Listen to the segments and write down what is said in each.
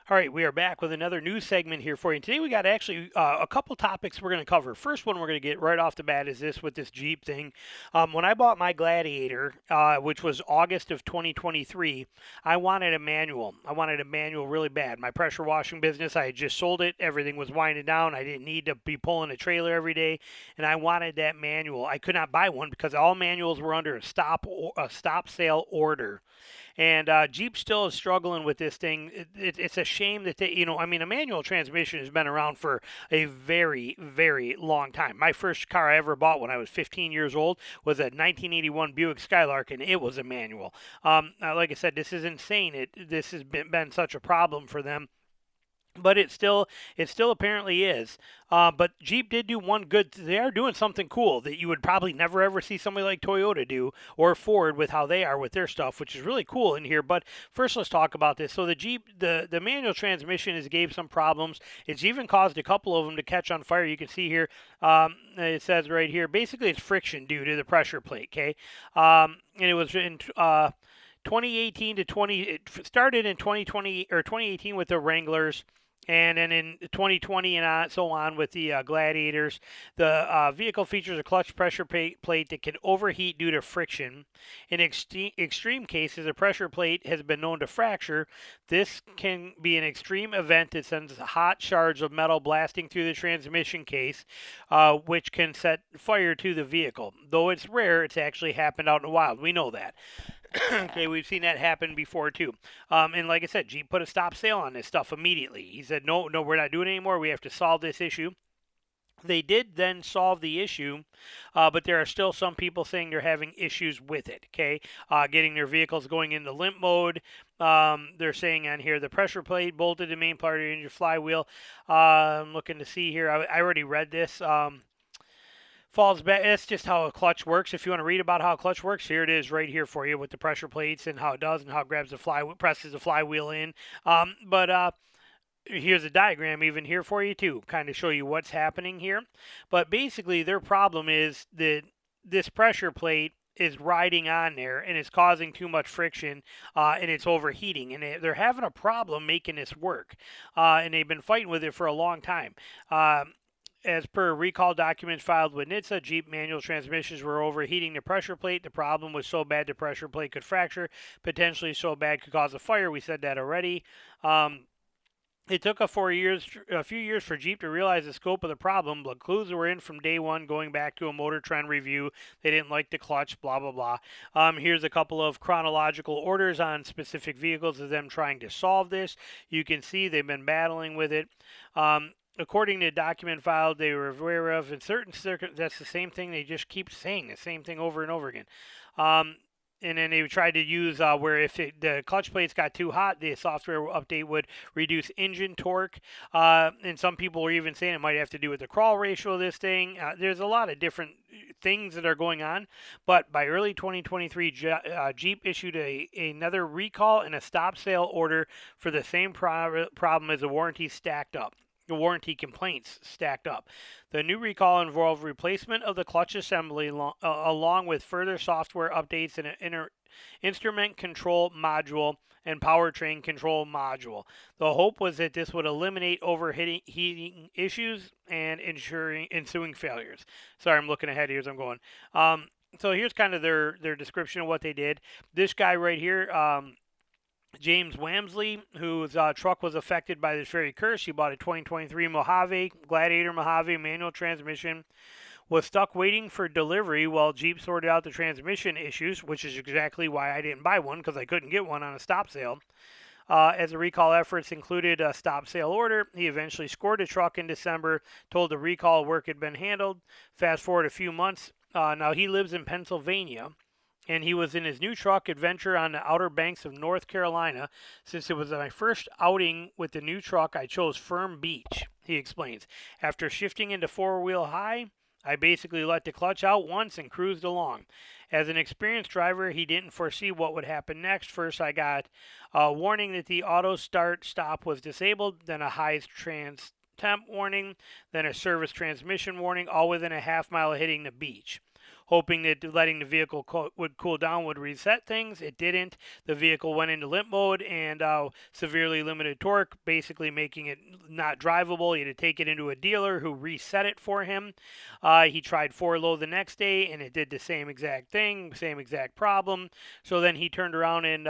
All right, we are back with another news segment here for you. Today we got actually a couple topics we're going to cover. First one we're going to get right off the bat is this with this Jeep thing. When I bought my Gladiator, which was August of 2023, I wanted a manual. I wanted a manual really bad. My pressure washing business, I had just sold it. Everything was winding down. I didn't need to be pulling a trailer every day, and I wanted that manual. I could not buy one because all manuals were under a stop sale order. And Jeep still is struggling with this thing. It's a shame that they, I mean, a manual transmission has been around for a very, very long time. My first car I ever bought when I was 15 years old was a 1981 Buick Skylark, and it was a manual. Like I said, this is insane. This has been such a problem for them. But it still apparently is. But Jeep did do one good. They are doing something cool that you would probably never ever see somebody like Toyota do or Ford with how they are with their stuff, which is really cool in here. But first, let's talk about this. So the Jeep, the manual transmission has gave some problems. It's even caused a couple of them to catch on fire. You can see here. It says right here. Basically, it's friction due to the pressure plate. Okay, and it was in. 2018 to 20, it started in 2020 or 2018 with the Wranglers, and then in 2020 and so on with the Gladiators. The vehicle features a clutch pressure plate that can overheat due to friction. In extreme cases, a pressure plate has been known to fracture. This can be an extreme event that sends hot shards of metal blasting through the transmission case, which can set fire to the vehicle. Though it's rare, it's actually happened out in the wild. We know that. Okay, we've seen that happen before too. And like I said, Jeep put a stop sale on this stuff immediately. He said, no, we're not doing it anymore. We have to solve this issue. They did then solve the issue, but there are still some people saying they're having issues with it, okay? Getting their vehicles going into limp mode. They're saying on here, the pressure plate bolted the main part of the engine flywheel. I'm looking to see here. I already read this. Falls back. That's just how a clutch works. If you want to read about how a clutch works, here it is right here for you with the pressure plates and how it does and how it grabs the flywheel, presses the flywheel in. But here's a diagram even here for you too, kind of show you what's happening here. But basically, their problem is that this pressure plate is riding on there and it's causing too much friction and it's overheating, and they're having a problem making this work, and they've been fighting with it for a long time. As per recall documents filed with NHTSA, Jeep manual transmissions were overheating the pressure plate. The problem was so bad the pressure plate could fracture, potentially so bad could cause a fire. We said that already. It took a few years for Jeep to realize the scope of the problem, but clues were in from day one, going back to a Motor Trend review. They didn't like the clutch, blah, blah, blah. Here's a couple of chronological orders on specific vehicles of them trying to solve this. You can see they've been battling with it. According to the document filed, they were aware of in certain circuits. That's the same thing. They just keep saying the same thing over and over again. And then they tried to use where if the clutch plates got too hot, the software update would reduce engine torque. And some people were even saying it might have to do with the crawl ratio of this thing. There's a lot of different things that are going on. But by early 2023, Jeep issued another recall and a stop sale order for the same problem as the warranty stacked up. The warranty complaints stacked up. The new recall involved replacement of the clutch assembly along with further software updates and an instrument control module and powertrain control module. The hope was that this would eliminate overheating issues and ensuing failures. Sorry, I'm looking ahead here as I'm going. So here's kind of their description of what they did. This guy right here, James Wamsley, whose truck was affected by this very curse. He bought a 2023 Gladiator Mojave manual transmission, was stuck waiting for delivery while Jeep sorted out the transmission issues, which is exactly why I didn't buy one, because I couldn't get one on a stop sale. As the recall efforts included a stop sale order, he eventually scored a truck in December, told the recall work had been handled. Fast forward a few months. Now he lives in Pennsylvania, and he was in his new truck adventure on the Outer Banks of North Carolina. Since it was my first outing with the new truck, I chose Firm Beach, he explains. After shifting into four-wheel high, I basically let the clutch out once and cruised along. As an experienced driver, he didn't foresee what would happen next. First, I got a warning that the auto start-stop was disabled, then a high temp warning, then a service transmission warning, all within a half mile of hitting the beach. hoping that letting the vehicle would cool down would reset things. It didn't. The vehicle went into limp mode and severely limited torque, basically making it not drivable. He had to take it into a dealer who reset it for him. He tried 4-low the next day, and it did the same exact thing, same exact problem. So then he turned around and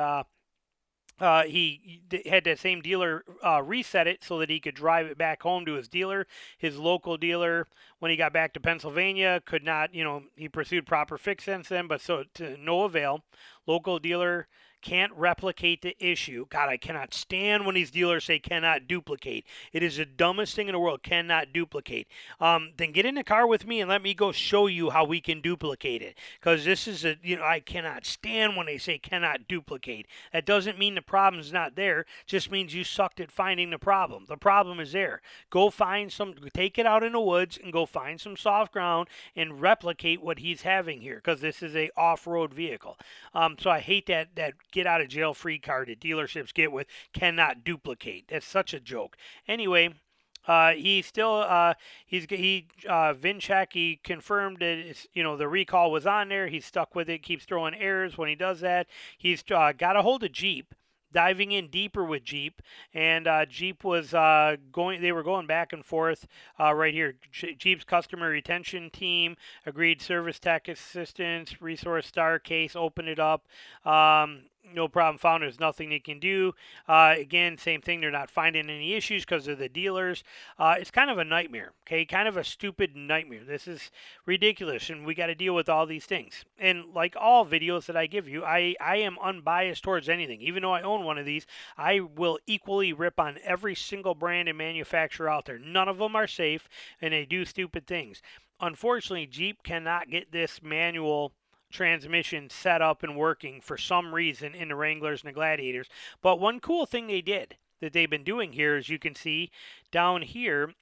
he had that same dealer reset it so that he could drive it back home to his dealer. His local dealer, when he got back to Pennsylvania, could not, he pursued proper fix since then, but so to no avail. Local dealer can't replicate the issue. God, I cannot stand when these dealers say cannot duplicate. It is the dumbest thing in the world, cannot duplicate. Then get in the car with me and let me go show you how we can duplicate it. Because this is I cannot stand when they say cannot duplicate. That doesn't mean the problem's not there. It just means you sucked at finding the problem. The problem is there. Go find take it out in the woods and go find some soft ground and replicate what he's having here. Because this is a off-road vehicle. So I hate that get out of jail free card that dealerships get with cannot duplicate. That's such a joke. Anyway, he still VinCheck, he confirmed that the recall was on there. He's stuck with it, keeps throwing errors when he does that. He's got a hold of Jeep, diving in deeper with Jeep, and Jeep was they were going back and forth right here. Jeep's customer retention team agreed service tech assistance, resource star case, open it up. No problem found. There's nothing they can do. Again, same thing. They're not finding any issues because of the dealers. It's kind of a nightmare, okay? Kind of a stupid nightmare. This is ridiculous, and we got to deal with all these things. And like all videos that I give you, I am unbiased towards anything. Even though I own one of these, I will equally rip on every single brand and manufacturer out there. None of them are safe, and they do stupid things. Unfortunately, Jeep cannot get this manual transmission set up and working for some reason in the Wranglers and the Gladiators. But one cool thing they did that they've been doing here, as you can see down here,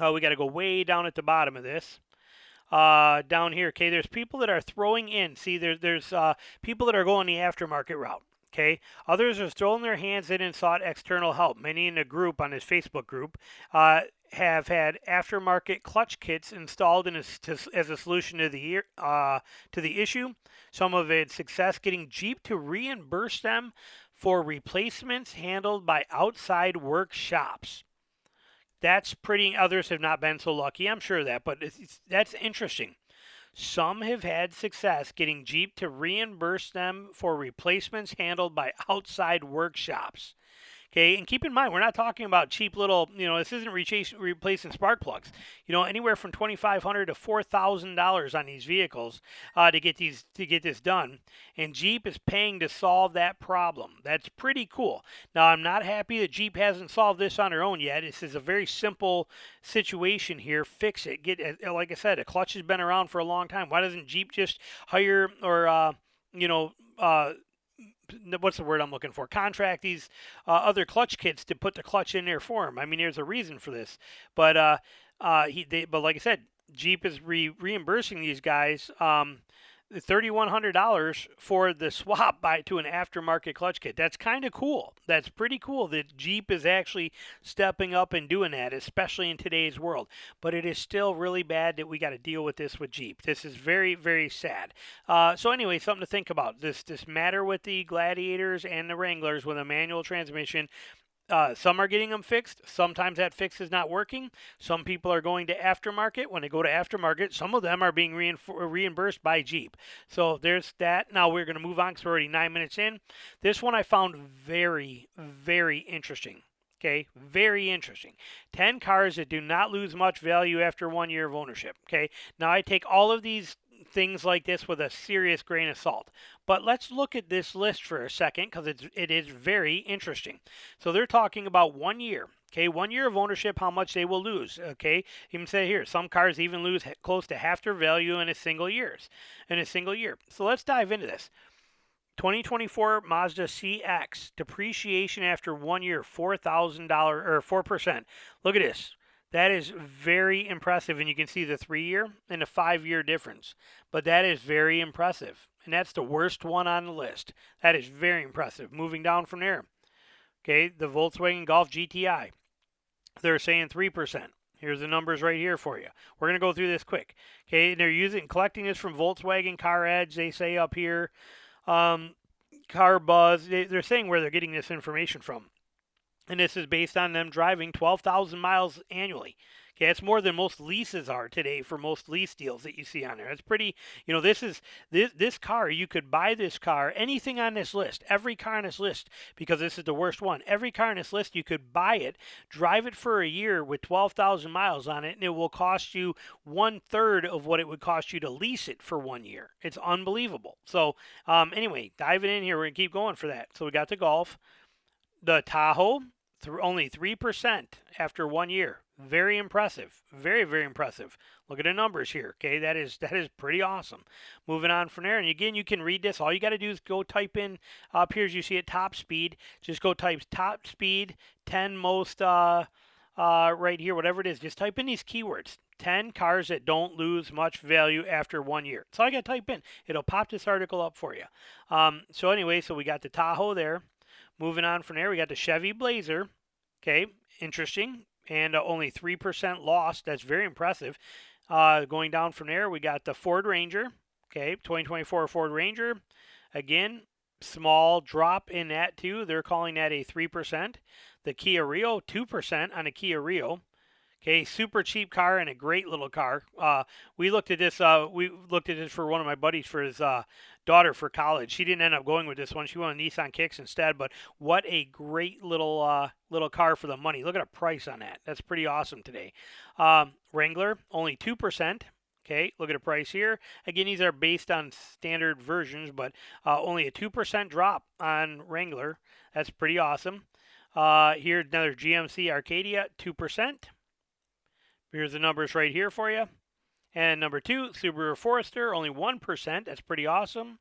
we got to go way down at the bottom of this. Down here, okay, there's people that are throwing in. See, there's people that are going the aftermarket route. Okay, others are throwing their hands in and sought external help. Many in the group, on this Facebook group, have had aftermarket clutch kits installed as a solution to the issue. Some have had success getting Jeep to reimburse them for replacements handled by outside workshops. That's pretty. Others have not been so lucky. I'm sure of that, but that's interesting. Some have had success getting Jeep to reimburse them for replacements handled by outside workshops. Okay, and keep in mind, we're not talking about cheap little, this isn't replacing spark plugs. Anywhere from $2,500 to $4,000 on these vehicles to get this done. And Jeep is paying to solve that problem. That's pretty cool. Now, I'm not happy that Jeep hasn't solved this on their own yet. This is a very simple situation here. Fix it. Like I said, a clutch has been around for a long time. Why doesn't Jeep just hire or what's the word I'm looking for? Contract these other clutch kits to put the clutch in there for them. I mean, there's a reason for this, but but like I said, Jeep is reimbursing these guys $3,100 for the swap to an aftermarket clutch kit. That's kind of cool. That's pretty cool that Jeep is actually stepping up and doing that, especially in today's world. But it is still really bad that we got to deal with this with Jeep. This is very, very sad. So anyway, something to think about. This matter with the Gladiators and the Wranglers with a manual transmission. Some are getting them fixed. Sometimes that fix is not working. Some people are going to aftermarket. When they go to aftermarket, some of them are being reimbursed by Jeep. So there's that. Now we're going to move on because we're already 9 minutes in. This one I found very, very interesting. Okay, very interesting. 10 cars that do not lose much value after 1 year of ownership. Okay, now I take all of these things like this with a serious grain of salt. But let's look at this list for a second because it is very interesting. So they're talking about 1 year. Okay, 1 year of ownership, how much they will lose. Okay, even say here, some cars even lose close to half their value in a single year. So let's dive into this. 2024 Mazda CX, depreciation after 1 year, $4,000 or 4%. Look at this. That is very impressive, and you can see the 3 year and the 5 year difference. But that is very impressive, and that's the worst one on the list. That is very impressive. Moving down from there, okay, the Volkswagen Golf GTI, they're saying 3%. Here's the numbers right here for you. We're going to go through this quick. Okay, and they're collecting this from Volkswagen Car Edge, they say up here. Car Buzz, they're saying where they're getting this information from. And this is based on them driving 12,000 miles annually. Okay, that's more than most leases are today for most lease deals that you see on there. That's pretty, this car, you could buy this car, anything on this list, every car on this list, because this is the worst one. Every car on this list, you could buy it, drive it for a year with 12,000 miles on it, and it will cost you 1/3 of what it would cost you to lease it for 1 year. It's unbelievable. So, anyway, diving in here, we're going to keep going for that. So we got the Golf, the Tahoe, only 3% after 1 year. Very impressive. Very, very impressive. Look at the numbers here. Okay, that is pretty awesome. Moving on from there, and again, you can read this. All you got to do is go type in up here as you see it, top speed. Just go type top speed, 10 most right here, whatever it is. Just type in these keywords. 10 cars that don't lose much value after 1 year. So I got to type in. It'll pop this article up for you. So anyway, so we got the Tahoe there. Moving on from there, we got the Chevy Blazer. Okay, interesting. And only 3% lost. That's very impressive. Going down from there, we got the Ford Ranger. Okay, 2024 Ford Ranger. Again, small drop in that too. They're calling that a 3%. The Kia Rio, 2% on a Kia Rio. Okay, super cheap car and a great little car. We looked at this. We looked at this for one of my buddies for his daughter for college. She didn't end up going with this one. She went on Nissan Kicks instead. But what a great little car for the money. Look at the price on that. That's pretty awesome today. Wrangler, only 2%. Okay, look at the price here. Again, these are based on standard versions, but only a 2% drop on Wrangler. That's pretty awesome. Here's another GMC Arcadia, 2%. Here's the numbers right here for you. And number 2, Subaru Forester, only 1%. That's pretty awesome.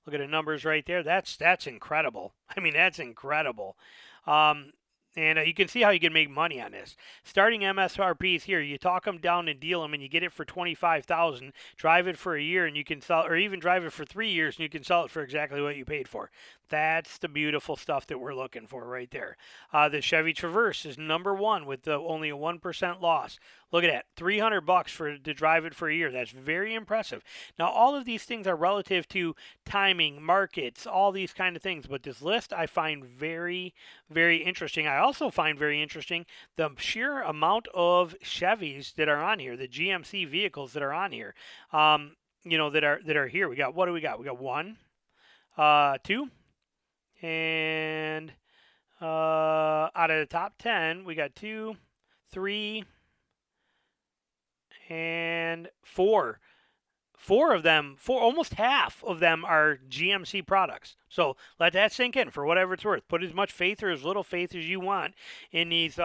Look at the numbers right there. That's incredible. I mean, that's incredible. And you can see how you can make money on this. Starting MSRPs here, you talk them down and deal them, and you get it for $25,000. Drive it for a year, and you can sell, or even drive it for 3 years, and you can sell it for exactly what you paid for. That's the beautiful stuff that we're looking for right there. The Chevy Traverse is number 1 with only a 1% loss. Look at that, $300 to drive it for a year. That's very impressive. Now, all of these things are relative to timing, markets, all these kind of things. But this list I find very, very interesting. I also find very interesting the sheer amount of Chevys that are on here, the GMC vehicles that are on here. That are here. What do we got? We got 1, 2, and out of the top 10, we got 2, 3. And 4 of them, almost half of them are GMC products. So let that sink in for whatever it's worth. Put as much faith or as little faith as you want in these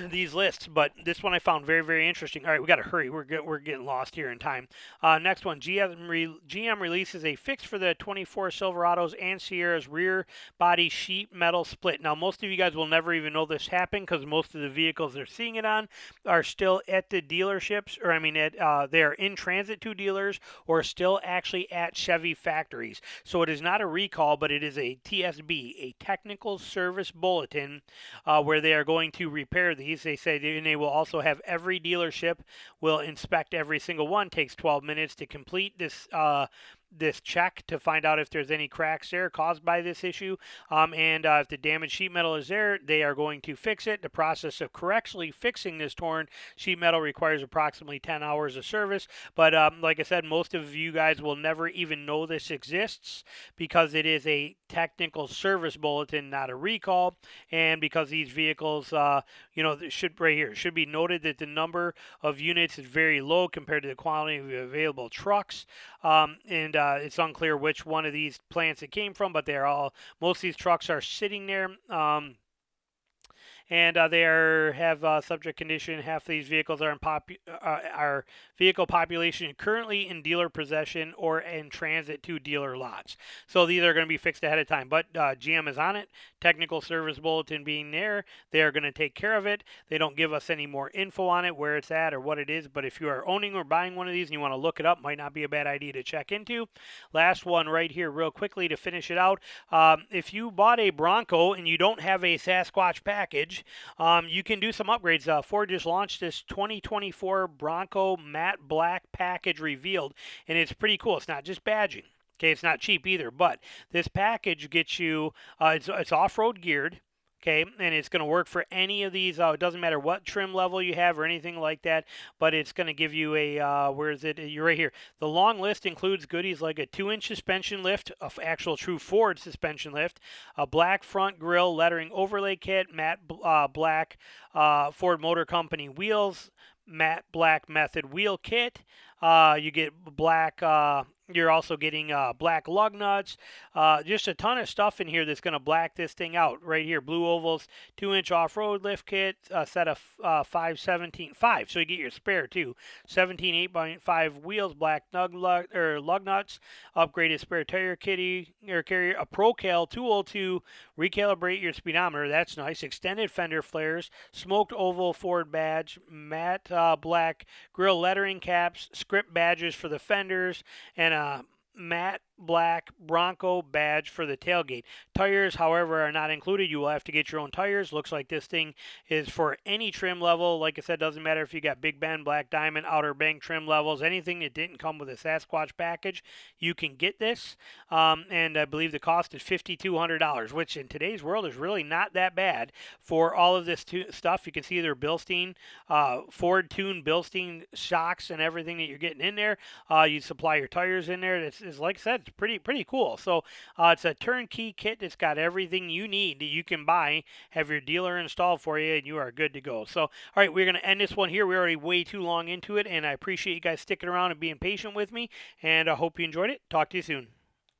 these lists, but this one I found very, very interesting. All right, we got to hurry. We're getting lost here in time. Next one, GM releases a fix for the 24 Silverados and Sierra's rear body sheet metal split. Now, most of you guys will never even know this happened because most of the vehicles they're seeing it on are still at the dealerships, or they are in transit to dealers or still actually at Chevy factories. So it is not a recall, but it is a TSB, a technical service bulletin, where they are going to repair these. They say they will also have every dealership will inspect every single one. Takes 12 minutes to complete this check to find out if there's any cracks there caused by this issue. And if the damaged sheet metal is there, they are going to fix it. The process of correctly fixing this torn sheet metal requires approximately 10 hours of service. But like I said, most of you guys will never even know this exists because it is a technical service bulletin, not a recall. And because these vehicles, should be noted that the number of units is very low compared to the quantity of available trucks. It's unclear which one of these plants it came from, but most of these trucks are sitting there. And they have subject condition. Half of these vehicles are vehicle population currently in dealer possession or in transit to dealer lots. So these are going to be fixed ahead of time. But GM is on it. Technical service bulletin being there, they are going to take care of it. They don't give us any more info on it, where it's at or what it is. But if you are owning or buying one of these and you want to look it up, might not be a bad idea to check into. Last one right here real quickly to finish it out. If you bought a Bronco and you don't have a Sasquatch package, package. You can do some upgrades. Ford just launched this 2024 Bronco matte black package revealed, and it's pretty cool. It's not just badging. Okay, it's not cheap either, but this package gets you, it's off-road geared. Okay, and it's going to work for any of these. It doesn't matter what trim level you have or anything like that, but it's going to give you a, where is it? You're right here. The long list includes goodies like a 2-inch suspension lift, actual true Ford suspension lift, a black front grille lettering overlay kit, matte black Ford Motor Company wheels, matte black method wheel kit. You get black, you're also getting black lug nuts, just a ton of stuff in here that's going to black this thing out. Right here, blue ovals, 2-inch off-road lift kit, a set of 5 so you get your spare too. 17 8x5 wheels, black lug nuts, upgraded spare tire kitty or carrier, a ProCal 202, recalibrate your speedometer. That's nice. Extended fender flares, smoked oval Ford badge, matte black grill lettering caps, script badges for the fenders, and a matte black Bronco badge for the tailgate. Tires, however, are not included. You will have to get your own tires. Looks like this thing is for any trim level. Like I said, doesn't matter if you got Big Bend, Black Diamond, Outer Bank trim levels, anything that didn't come with a Sasquatch package, you can get this. And I believe the cost is $5,200, which in today's world is really not that bad for all of this stuff. You can see their Bilstein, Ford tuned Bilstein shocks and everything that you're getting in there. You supply your tires in there. It's like I said, it's pretty cool. So it's a turnkey kit that's got everything you need that you can buy, have your dealer install for you, and you are good to go. So, all right, we're going to end this one here. We're already way too long into it, and I appreciate you guys sticking around and being patient with me, and I hope you enjoyed it. Talk to you soon.